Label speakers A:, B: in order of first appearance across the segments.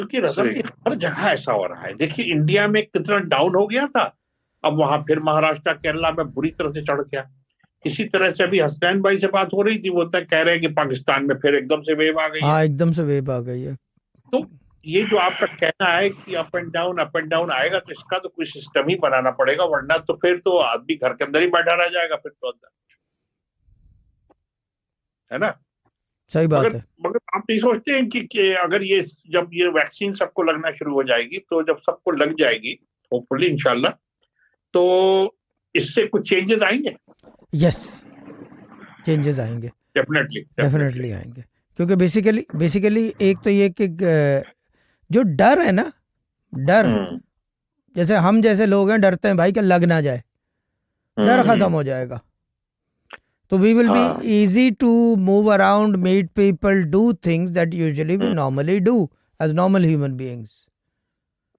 A: क्योंकि रतन जी हर जगह ऐसा हो रहा है। देखिए इंडिया में कितना डाउन हो गया था, अब वहां फिर महाराष्ट्र केरला में बुरी तरह से चढ़ गया। इसी तरह से अभी हसनैन भाई से बात हो रही थी, वो तक कह रहे हैं कि पाकिस्तान में फिर एकदम से वेव आ गई है।
B: हाँ, एकदम से वेव आ गई है।
A: तो ये जो आपका कहना है कि अप एंड डाउन आएगा, तो इसका तो कोई सिस्टम ही बनाना पड़ेगा, वरना तो फिर तो आदमी घर के अंदर ही बैठा रह जाएगा फिर तो अंदर, है ना।
B: सही बात
A: मगर
B: है।
A: मगर आप नहीं सोचते हैं कि अगर ये जब ये वैक्सीन सबको लगना शुरू हो जाएगी, तो जब सबको लग जाएगी होपफुली इंशाल्लाह, तो इससे कुछ चेंजेस आएंगे?
B: यस, चेंजेस आएंगे, डेफिनेटली आएंगे। क्योंकि बेसिकली एक तो ये कि जो डर है ना, डर, जैसे हम जैसे लोग हैं डरते हैं भाई कि लग ना जाए, डर खत्म हो जाएगा। तो we will be easy to move around, meet people, do things that usually we normally do as normal human beings.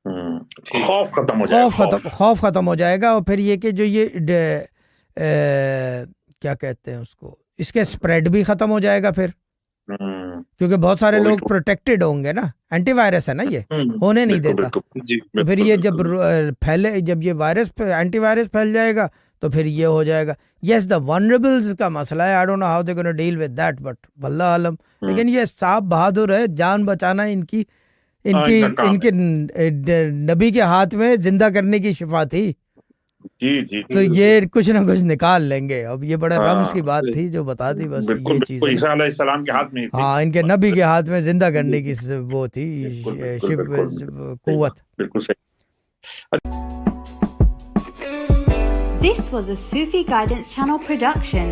A: खौफ खत्म हो जाएगा,
B: खौफ खत्म हो जाएगा। और फिर ये कि जो ये क्या कहते हैं उसको, इसके स्प्रेड भी खत्म हो जाएगा फिर, क्योंकि बहुत सारे लोग प्रोटेक्टेड होंगे ना, एंटीवायरस है ना, ये होने नहीं देता। तो फिर ये जब फैले, जब ये वायरस एंटीवायरस फैल जाएगा तो फिर ये हो जाएगा। यस, द वनरेबल्स का मसला है, I don't know how they gonna deal with that, but वल्लाह आलम। लेकिन ये साहब बहादुर है, जान बचाना इनकी नबी के हाथ में जिंदा करने की शिफा थी।
A: जी,
B: तो ये कुछ ना कुछ निकाल लेंगे। अब ये बड़ा रम्स की बात थी जो बता दी, बस ये चीज
A: ईसा अलैहिस्सलाम के हाथ में थी।
B: हाँ, इनके नबी के हाथ में जिंदा करने की वो थी कुव्वत।
A: बिल्कुल सही।
C: This was a Sufi Guidance Channel production.